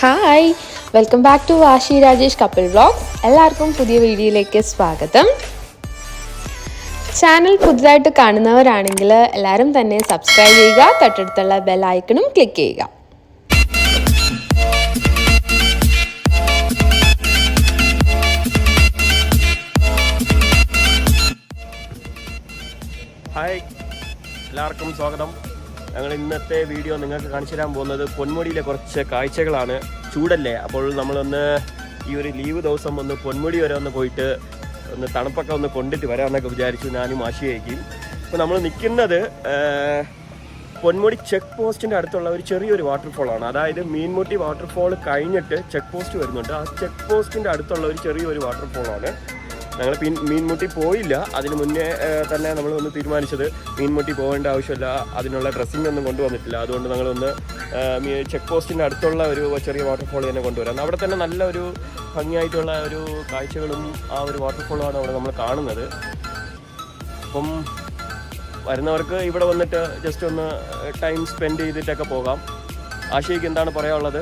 Hi, welcome back to Vashi Rajesh couple vlogs. എല്ലാവർക്കും പുതിയ വീഡിയോയിലേക്ക് സ്വാഗതം. ചാനൽ പുതുതായിട്ട് കാണുന്നവരാണെങ്കിൽ എല്ലാവരും തന്നെ സബ്സ്ക്രൈബ് ചെയ്യുക, തൊട്ടടുത്തുള്ള ബെൽ ഐക്കണും ക്ലിക്ക് ചെയ്യുക. ഹായ്, എല്ലാവർക്കും സ്വാഗതം. ഞങ്ങൾ ഇന്നത്തെ വീഡിയോ നിങ്ങൾക്ക് കാണിച്ചു തരാൻ പോകുന്നത് പൊന്മുടിയിലെ കുറച്ച് കാഴ്ചകളാണ്. ചൂടല്ലേ, അപ്പോൾ നമ്മളൊന്ന് ഈ ഒരു ലീവ് ദിവസം ഒന്ന് പൊന്മുടി വരെ ഒന്ന് പോയിട്ട് ഒന്ന് തണുപ്പൊക്കെ ഒന്ന് കൊണ്ടിട്ട് വരാമെന്നൊക്കെ വിചാരിച്ചു ഞാനും ആശയായിരിക്കും. ഇപ്പോൾ നമ്മൾ നിൽക്കുന്നത് പൊന്മുടി ചെക്ക് പോസ്റ്റിൻ്റെ അടുത്തുള്ള ഒരു ചെറിയൊരു വാട്ടർഫോളാണ്. അതായത് മീൻമുട്ടി വാട്ടർഫോൾ കഴിഞ്ഞിട്ട് ചെക്ക് പോസ്റ്റ് വരുന്നുണ്ട്. ആ ചെക്ക് പോസ്റ്റിൻ്റെ അടുത്തുള്ള ഒരു ചെറിയൊരു വാട്ടർഫോളാണ്. ഞങ്ങൾ മീൻമുട്ടി പോയില്ല, അതിന് മുന്നേ തന്നെ നമ്മളൊന്ന് തീരുമാനിച്ചത് മീൻമുട്ടി പോകേണ്ട ആവശ്യമില്ല, അതിനുള്ള ഡ്രസ്സിംഗ് ഒന്നും കൊണ്ടുവന്നിട്ടില്ല. അതുകൊണ്ട് ഞങ്ങളൊന്ന് ചെക്ക് പോസ്റ്റിൻ്റെ അടുത്തുള്ള ഒരു ചെറിയ വാട്ടർഫോൾ തന്നെ കൊണ്ടുവരാം. അവിടെ തന്നെ നല്ല ഒരു ഭംഗിയായിട്ടുള്ള ഒരു കാഴ്ചകളും ആ ഒരു വാട്ടർഫോളാണ് അവിടെ നമ്മൾ കാണുന്നത്. അപ്പം വരുന്നവർക്ക് ഇവിടെ വന്നിട്ട് ജസ്റ്റ് ഒന്ന് ടൈം സ്പെൻഡ് ചെയ്തിട്ടൊക്കെ പോകാം. ആശയ്ക്ക് എന്താണ് പറയാനുള്ളത്?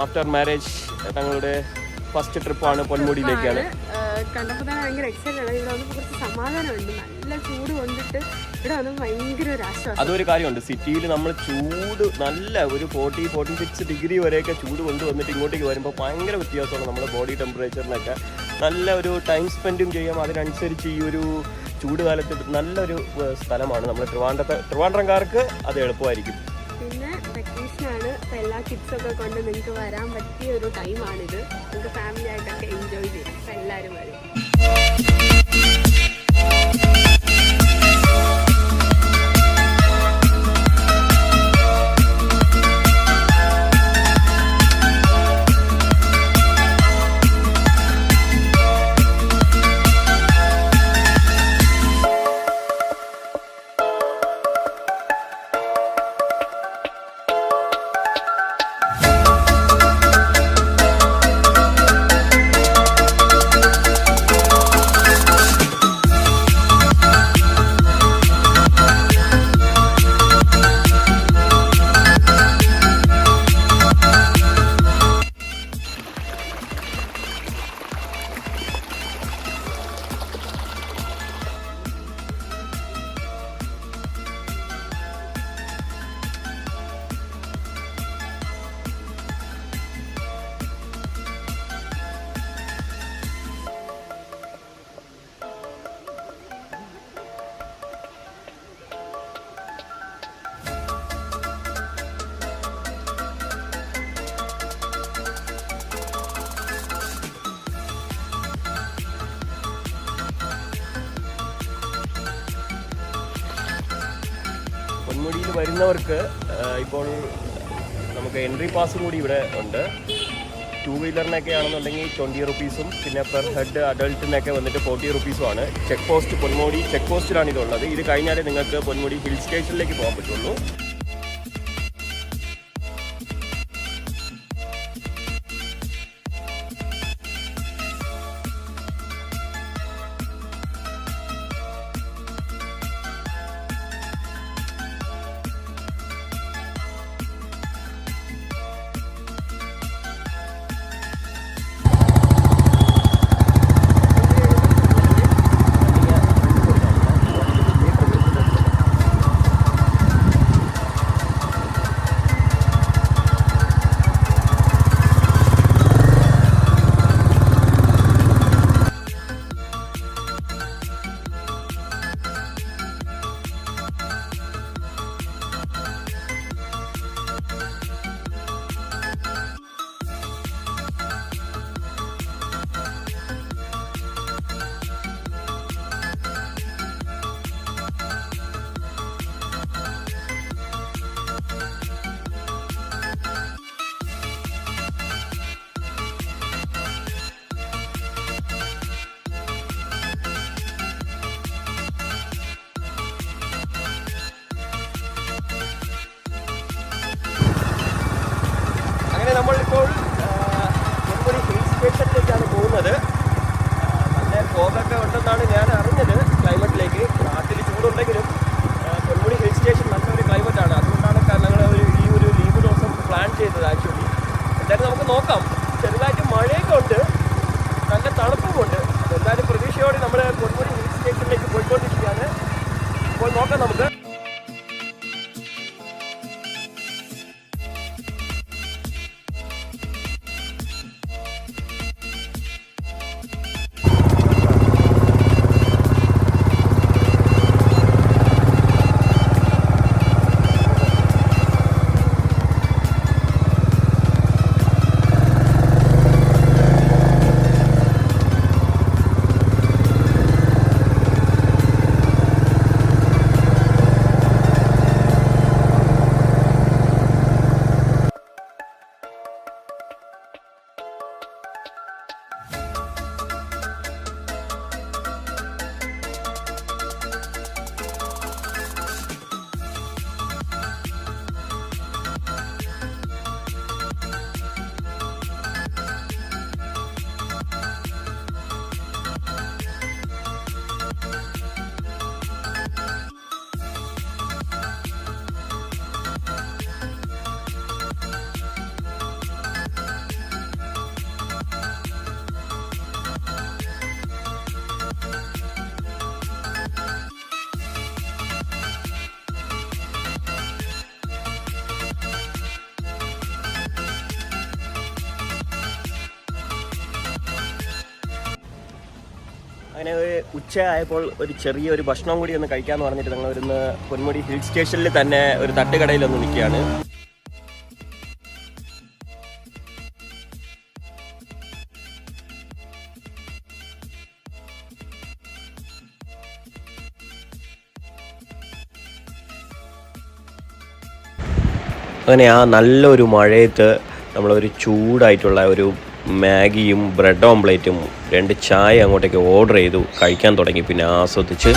ആഫ്റ്റർ മാരേജ് ഞങ്ങളുടെ ഫസ്റ്റ് ട്രിപ്പാണ് പൊന്മുടിയിലേക്കാണ്. കണ്ടപ്പോൾ തന്നെ ഭയങ്കര എക്സൈറ്റഡ് ആണ്. ഇവിടെ വന്നപ്പോൾ കുറച്ച് സമാധാനമുണ്ട്. നല്ല ചൂട് കൊണ്ടിട്ട് ഇവിടെ വന്ന് ഭയങ്കര ഒരു ആശ്വാസം. അതൊരു കാര്യമുണ്ട്, സിറ്റിയിൽ നമ്മൾ ചൂട് നല്ല ഒരു 40-46 ഡിഗ്രി വരെയൊക്കെ ചൂട് കൊണ്ടുവന്നിട്ട് ഇങ്ങോട്ടേക്ക് വരുമ്പോൾ ഭയങ്കര വ്യത്യാസമാണ് നമ്മുടെ ബോഡി ടെമ്പറേച്ചറിനൊക്കെ. നല്ല ഒരു ടൈം സ്പെൻഡും ചെയ്യാം. അതിനനുസരിച്ച് ഈ ഒരു ചൂട് കാലത്ത് നല്ലൊരു സ്ഥലമാണ് നമ്മുടെ ട്രിവാൻഡ്രംകാർക്ക്. അത് എളുപ്പമായിരിക്കും. പിന്നെ വെക്കേഷനാണ്, അപ്പോൾ എല്ലാ കിഡ്സൊക്കെ കൊണ്ട് നിങ്ങൾക്ക് വരാൻ പറ്റിയ ഒരു ടൈമാണിത്. നിങ്ങൾക്ക് ഫാമിലി ആയിട്ടൊക്കെ എൻജോയ് ചെയ്യാം. അപ്പോൾ എല്ലാവരും വരും. പൊന്മുടിയിൽ വരുന്നവർക്ക് ഇപ്പോൾ നമുക്ക് എൻട്രി പാസും കൂടി ഇവിടെ ഉണ്ട്. 2 വീലറിനൊക്കെ ആണെന്നുണ്ടെങ്കിൽ 20 റുപ്പീസും പിന്നെ പെർ ഹെഡ് അഡൾട്ടിനൊക്കെ വന്നിട്ട് 40 റുപ്പീസുമാണ്. ചെക്ക് പോസ്റ്റ് പൊന്മുടി ചെക്ക് പോസ്റ്റിലാണ് ഇതുള്ളത്. ഇത് കഴിഞ്ഞാലേ നിങ്ങൾക്ക് പൊന്മുടി ഹിൽ സ്റ്റേഷനിലേക്ക് പോകാൻ പറ്റുള്ളൂ. നമ്മളിപ്പോൾ പൊന്മുടി ഹിൽ സ്റ്റേഷനിലേക്കാണ് പോകുന്നത്. നല്ല ഫോഗൊക്കെ ഉണ്ടെന്നാണ് ഞാൻ അറിഞ്ഞത് ക്ലൈമറ്റിലേക്ക്. നാട്ടിൽ ചൂടുണ്ടെങ്കിലും പൊന്മുടി ഹിൽ സ്റ്റേഷൻ നല്ലൊരു ക്ലൈമറ്റാണ്. അതുകൊണ്ടാണ് ഞങ്ങൾ ഈ ഒരു ലീവ് ദിവസം പ്ലാൻ ചെയ്തത്. ആക്ച്വലി ഉച്ചയായപ്പോൾ ഒരു ചെറിയൊരു ഭക്ഷണം കൂടി ഒന്ന് കഴിക്കാമെന്ന് പറഞ്ഞിട്ട് ഞങ്ങൾ വരുന്ന പൊന്മുടി ഹിൽ സ്റ്റേഷനിൽ തന്നെ ഒരു തട്ടുകടയിലൊന്ന് നിൽക്കുകയാണ്. അങ്ങനെ ആ നല്ലൊരു മഴയത്ത് നമ്മളൊരു ചൂടായിട്ടുള്ള ഒരു മാഗിയും ബ്രെഡ് ഓംപ്ലേറ്റും 2 ചായ അങ്ങോട്ടേക്ക് ഓർഡർ ചെയ്തു കഴിക്കാൻ തുടങ്ങി. പിന്നെ ആസ്വദിച്ച്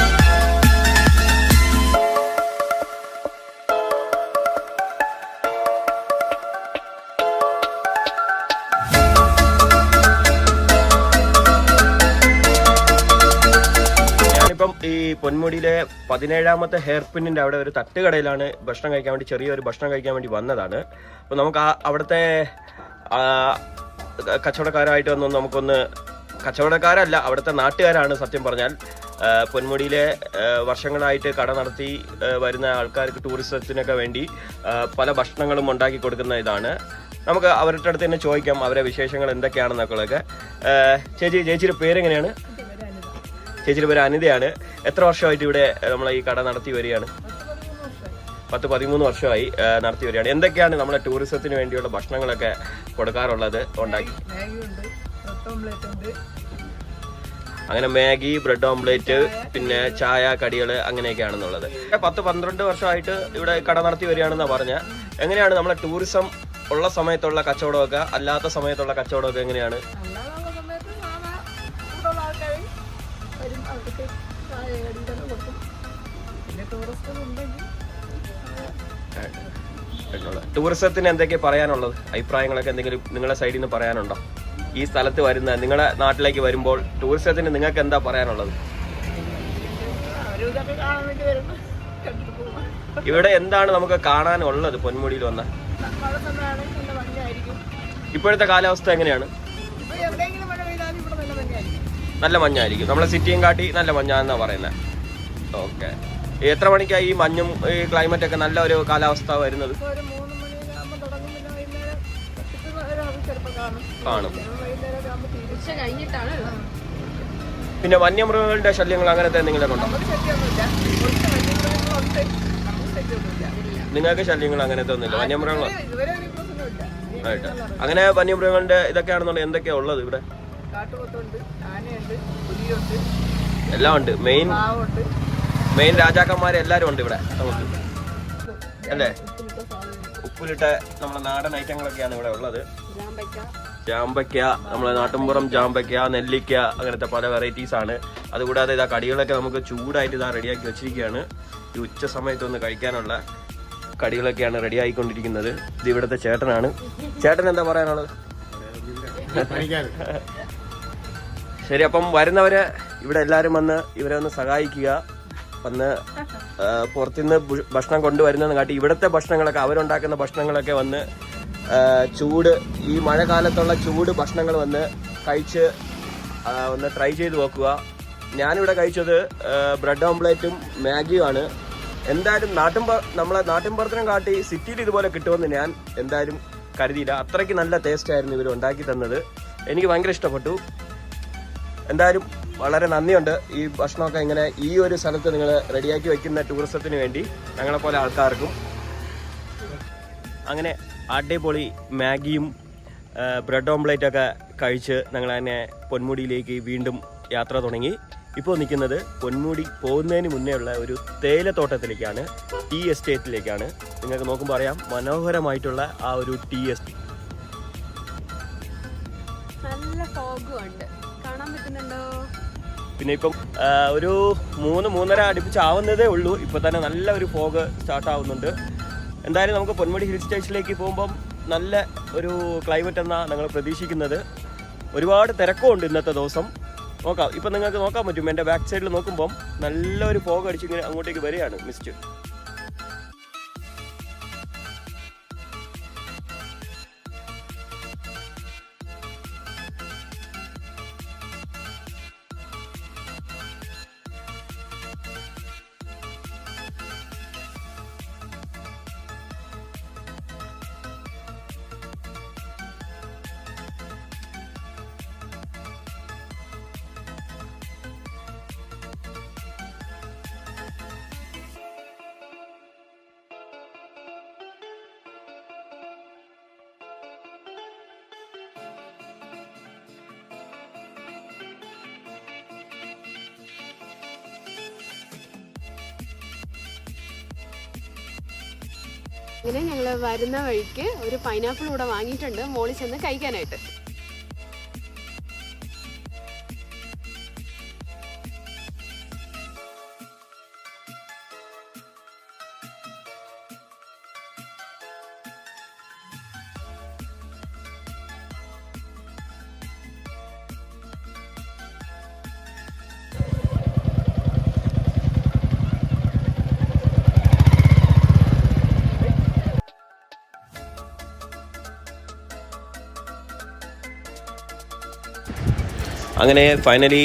ഞാനിപ്പം ഈ പൊന്മുടിയിലെ 17ാമത്തെ ഹെയർ പിന്നിൻ്റെ അവിടെ ഒരു തട്ടുകടയിലാണ് ഭക്ഷണം കഴിക്കാൻ വേണ്ടി, ചെറിയൊരു ഭക്ഷണം കഴിക്കാൻ വേണ്ടി വന്നതാണ്. അപ്പോൾ നമുക്ക് അവിടുത്തെ കച്ചവടക്കാരായിട്ട് നമുക്കൊന്ന്, കച്ചവടക്കാരല്ല അവിടുത്തെ നാട്ടുകാരാണ് സത്യം പറഞ്ഞാൽ. പൊന്മുടിയിലെ വർഷങ്ങളായിട്ട് കട നടത്തി വരുന്ന ആൾക്കാർക്ക് ടൂറിസത്തിനൊക്കെ വേണ്ടി പല ഭക്ഷണങ്ങളും ഉണ്ടാക്കി കൊടുക്കുന്ന ഇതാണ്. നമുക്ക് അവരുടെ അടുത്ത് തന്നെ ചോദിക്കാം അവരെ വിശേഷങ്ങൾ എന്തൊക്കെയാണെന്നൊക്കെ. ചേച്ചിയുടെ പേരെങ്ങനെയാണ്? ചേച്ചിയുടെ പേര് അനിതയാണ്. എത്ര വർഷമായിട്ട് ഇവിടെ നമ്മളെ ഈ കട നടത്തി വരികയാണ്? 10-13 വർഷമായി നടത്തി വരികയാണ്. എന്തൊക്കെയാണ് നമ്മളെ ടൂറിസത്തിന് വേണ്ടിയുള്ള ഭക്ഷണങ്ങളൊക്കെ കൊടുക്കാറുള്ളത് ഉണ്ടാക്കി? അങ്ങനെ മാഗി, ബ്രെഡ് ഓംപ്ലേറ്റ്, പിന്നെ ചായ, കടികൾ അങ്ങനെയൊക്കെയാണെന്നുള്ളത്. 10-12 വർഷമായിട്ട് ഇവിടെ കട നടത്തി വരികയാണെന്നാണ് പറഞ്ഞത്. എങ്ങനെയാണ് നമ്മളെ ടൂറിസം ഉള്ള സമയത്തുള്ള കച്ചവടമൊക്കെ അല്ലാത്ത സമയത്തുള്ള കച്ചവടമൊക്കെ എങ്ങനെയാണ്? ടൂറിസത്തിന് എന്തൊക്കെ പറയാനുള്ളത്? അഭിപ്രായങ്ങളൊക്കെ എന്തെങ്കിലും നിങ്ങളുടെ സൈഡിൽ നിന്ന് പറയാനുണ്ടോ? ഈ സ്ഥലത്ത് വരുന്ന നിങ്ങളുടെ നാട്ടിലേക്ക് വരുമ്പോൾ ടൂറിസത്തിന് നിങ്ങൾക്ക് എന്താ പറയാനുള്ളത്? ഇവിടെ എന്താണ് നമുക്ക് കാണാനുള്ളത് പൊന്മുടിയിൽ വന്ന? ഇപ്പോഴത്തെ കാലാവസ്ഥ എങ്ങനെയാണ്? നല്ല മഞ്ഞായിരിക്കും. നമ്മളെ സിറ്റിയും കാട്ടി നല്ല മഞ്ഞാന്നാ പറയുന്നത്. ഓക്കെ. എത്ര മണിക്കാണ് ഈ മഞ്ഞും ഈ ക്ലൈമറ്റ് ഒക്കെ നല്ല ഒരു കാലാവസ്ഥ വരുന്നത്? കാണും. പിന്നെ വന്യമൃഗങ്ങളുടെ ശല്യങ്ങൾ അങ്ങനത്തെ എന്തെങ്കിലും ഉണ്ടോ? നിങ്ങൾക്ക് ശല്യങ്ങൾ അങ്ങനത്തെ ഒന്നുമില്ല? വന്യമൃഗങ്ങൾ ആയിട്ട് അങ്ങനെ വന്യമൃഗങ്ങളുടെ ഇതൊക്കെയാണെന്നുള്ളത് എന്തൊക്കെയാ ഉള്ളത് ഇവിടെ? എല്ലാം ഉണ്ട്. മെയിൻ രാജാക്കന്മാരെ എല്ലാരും ഉണ്ട് ഇവിടെ നമുക്ക്, അല്ലേ? ഉപ്പിലിട്ട നമ്മളെ നാടൻ ഐറ്റങ്ങളൊക്കെയാണ് ഇവിടെ ഉള്ളത്. ജാമ്പയ്ക്ക, നമ്മളെ നാട്ടിൻപുറം ജാമ്പയ്ക്ക, നെല്ലിക്ക, അങ്ങനത്തെ പല വെറൈറ്റീസ് ആണ്. അതുകൂടാതെ ഇതാ കടികളൊക്കെ നമുക്ക് ചൂടായിട്ട് ഇതാ റെഡിയാക്കി വെച്ചിരിക്കുകയാണ്. ഈ ഉച്ച സമയത്തൊന്ന് കഴിക്കാനുള്ള കടികളൊക്കെയാണ് റെഡി ആയിക്കൊണ്ടിരിക്കുന്നത്. ഇത് ഇവിടുത്തെ ചേട്ടനാണ്. ചേട്ടൻ എന്താ പറയാനുള്ളത്? ശരി, അപ്പം വരുന്നവരെ ഇവിടെ എല്ലാവരും വന്ന് ഇവരെ ഒന്ന് സഹായിക്കുക. വന്ന് പുറത്തുനിന്ന് ഭക്ഷണം കൊണ്ടുവരുന്നതെന്ന് കാട്ടി ഇവിടുത്തെ ഭക്ഷണങ്ങളൊക്കെ, അവരുണ്ടാക്കുന്ന ഭക്ഷണങ്ങളൊക്കെ വന്ന് ചൂട്, ഈ മഴക്കാലത്തുള്ള ചൂട് ഭക്ഷണങ്ങൾ വന്ന് കഴിച്ച് ഒന്ന് ട്രൈ ചെയ്ത് നോക്കുക. ഞാനിവിടെ കഴിച്ചത് ബ്രെഡ് ഓംപ്ലേറ്റും മാഗിയുമാണ്. എന്തായാലും നമ്മളെ നാട്ടിൻപുറത്തിനും കാട്ടി സിറ്റിയിൽ ഇതുപോലെ കിട്ടുമെന്ന് ഞാൻ എന്തായാലും കരുതിയില്ല. അത്രയ്ക്ക് നല്ല ടേസ്റ്റ് ആയിരുന്നു ഇവർ ഉണ്ടാക്കി തന്നത്. എനിക്ക് ഭയങ്കര ഇഷ്ടപ്പെട്ടു. എന്തായാലും വളരെ നന്ദിയുണ്ട് ഈ ഭക്ഷണമൊക്കെ ഇങ്ങനെ ഈ ഒരു സ്ഥലത്ത് നിങ്ങൾ റെഡിയാക്കി വെക്കുന്ന ടൂറിസത്തിന് വേണ്ടി ഞങ്ങളെപ്പോലെ ആൾക്കാർക്കും. അങ്ങനെ അടിപൊളി മാഗിയും ബ്രെഡ് ഓംപ്ലേറ്റൊക്കെ കഴിച്ച് ഞങ്ങൾ തന്നെ പൊന്മുടിയിലേക്ക് വീണ്ടും യാത്ര തുടങ്ങി. ഇപ്പോൾ നിൽക്കുന്നത് പൊന്മുടി പോകുന്നതിന് മുന്നേ ഉള്ള ഒരു തേയിലത്തോട്ടത്തിലേക്കാണ്, ടീ എസ്റ്റേറ്റിലേക്കാണ്. നിങ്ങൾക്ക് നോക്കുമ്പോൾ അറിയാം മനോഹരമായിട്ടുള്ള ആ ഒരു ടീ എസ്റ്റേറ്റ്. നല്ല ഫോഗും ഉണ്ട്, കാണാൻ പറ്റുന്നുണ്ടോ? പിന്നെ ഇപ്പം ഒരു 3-3:30 അടുപ്പിച്ച് ആവുന്നതേ ഉള്ളൂ. ഇപ്പോൾ തന്നെ നല്ല ഒരു ഫോഗ് സ്റ്റാർട്ട് ആവുന്നുണ്ട്. എന്തായാലും നമുക്ക് പൊന്മുടി ഹിൽ സ്റ്റേഷനിലേക്ക് പോകുമ്പം നല്ല ഒരു ക്ലൈമറ്റ് എന്നാണ് ഞങ്ങൾ പ്രതീക്ഷിക്കുന്നത്. ഒരുപാട് തിരക്കുമുണ്ട് ഇന്നത്തെ ദിവസം. നോക്കാം, ഇപ്പം നിങ്ങൾക്ക് നോക്കാൻ പറ്റും. എൻ്റെ ബാക്ക് സൈഡിൽ നോക്കുമ്പം നല്ലൊരു ഫോഗ് അടിച്ച് ഇങ്ങനെ അങ്ങോട്ടേക്ക് വരികയാണ് മിസ്റ്റ്. അങ്ങനെ ഞങ്ങൾ വരുന്ന വഴിക്ക് ഒരു പൈനാപ്പിൾ കൂടെ വാങ്ങിയിട്ടുണ്ട് മോളിൽ ചെന്ന് കഴിക്കാനായിട്ട്. അങ്ങനെ ഫൈനലി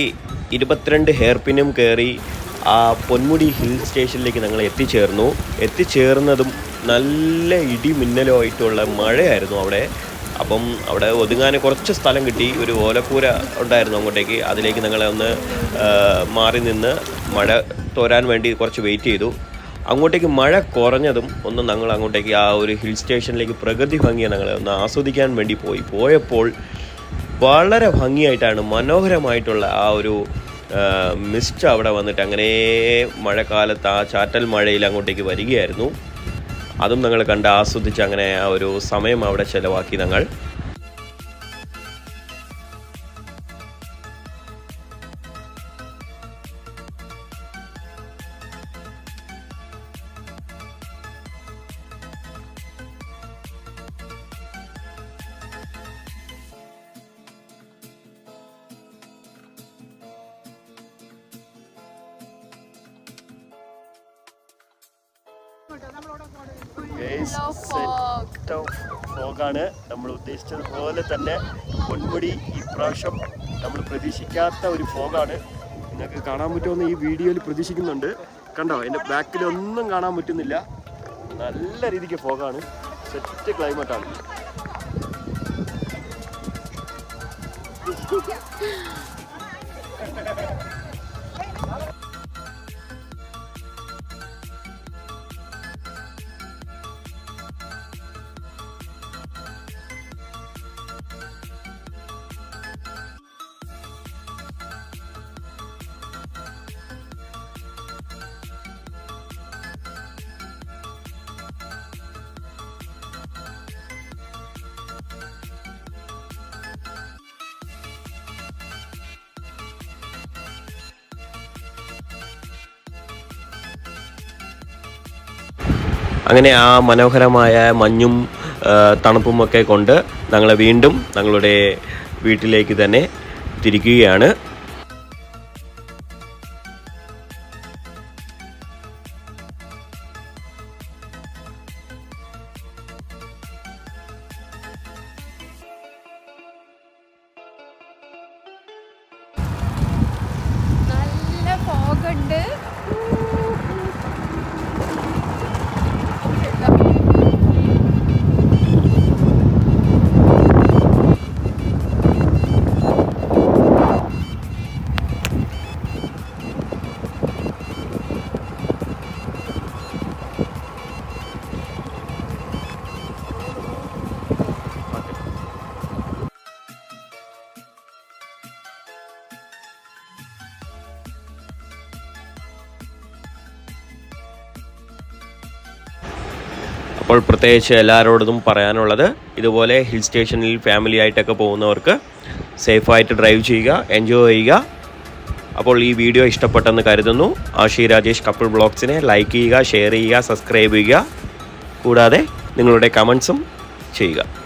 22 ഹെയർ പിന്നും കയറി ആ പൊന്മുടി ഹിൽ സ്റ്റേഷനിലേക്ക് ഞങ്ങൾ എത്തിച്ചേർന്നതും നല്ല ഇടിമിന്നലുമായിട്ടുള്ള മഴയായിരുന്നു അവിടെ. അപ്പം അവിടെ ഒതുങ്ങാൻ കുറച്ച് സ്ഥലം കിട്ടി. ഒരു ഓലക്കൂര ഉണ്ടായിരുന്നു അങ്ങോട്ടേക്ക്, അതിലേക്ക് ഞങ്ങളെ ഒന്ന് മാറി നിന്ന് മഴ തോരാൻ വേണ്ടി കുറച്ച് വെയിറ്റ് ചെയ്തു. അങ്ങോട്ടേക്ക് മഴ കുറഞ്ഞതും ഒന്ന് ഞങ്ങൾ അങ്ങോട്ടേക്ക് ആ ഒരു ഹിൽ സ്റ്റേഷനിലേക്ക് പ്രകൃതി ഭംഗിയെ ഞങ്ങളെ ഒന്ന് ആസ്വദിക്കാൻ വേണ്ടി പോയപ്പോൾ വളരെ ഭംഗിയായിട്ടാണ്, മനോഹരമായിട്ടുള്ള ആ ഒരു മിസ്റ്റ് അവിടെ വന്നിട്ട് അങ്ങനെ മഴക്കാലത്ത് ആ ചാറ്റൽ മഴയിൽ അങ്ങോട്ടേക്ക് വരികയായിരുന്നു. അതും ഞങ്ങൾ കണ്ട് ആസ്വദിച്ച് അങ്ങനെ ആ ഒരു സമയം അവിടെ ചിലവാക്കി ഞങ്ങൾ. ഫോഗാണ് നമ്മൾ ഉദ്ദേശിച്ചതുപോലെ തന്നെ. പൊന്മുടി ഇപ്രാവശ്യം നമ്മൾ പ്രതീക്ഷിക്കാത്ത ഒരു ഫോഗാണ്. നിങ്ങൾക്ക് കാണാൻ പറ്റുമെന്ന് ഈ വീഡിയോയിൽ പ്രതീക്ഷിക്കുന്നുണ്ട്. കണ്ടോ, എൻ്റെ ബാക്കിലൊന്നും കാണാൻ പറ്റുന്നില്ല. നല്ല രീതിക്ക് ഫോഗാണ്. സെറ്റ് ക്ലൈമറ്റാണ്. അങ്ങനെ ആ മനോഹരമായ മഞ്ഞും തണുപ്പുമൊക്കെ കൊണ്ട് ഞങ്ങൾ വീണ്ടും ഞങ്ങളുടെ വീട്ടിലേക്ക് തന്നെ തിരിക്കുകയാണ്. നല്ല ഫോഗുണ്ട്. അപ്പോൾ പ്രത്യേകിച്ച് എല്ലാവരോടും പറയാനുള്ളത്, ഇതുപോലെ ഹിൽ സ്റ്റേഷനിൽ ഫാമിലി ആയിട്ടൊക്കെ പോകുന്നവർക്ക് സേഫായിട്ട് ഡ്രൈവ് ചെയ്യുക, എൻജോയ് ചെയ്യുക. അപ്പോൾ ഈ വീഡിയോ ഇഷ്ടപ്പെട്ടെന്ന് കരുതുന്നു. ആഷി രാജേഷ് കപ്പിൾ ബ്ലോഗ്സിനെ ലൈക്ക് ചെയ്യുക, ഷെയർ ചെയ്യുക, സബ്സ്ക്രൈബ് ചെയ്യുക. കൂടാതെ നിങ്ങളുടെ കമൻസും ചെയ്യുക.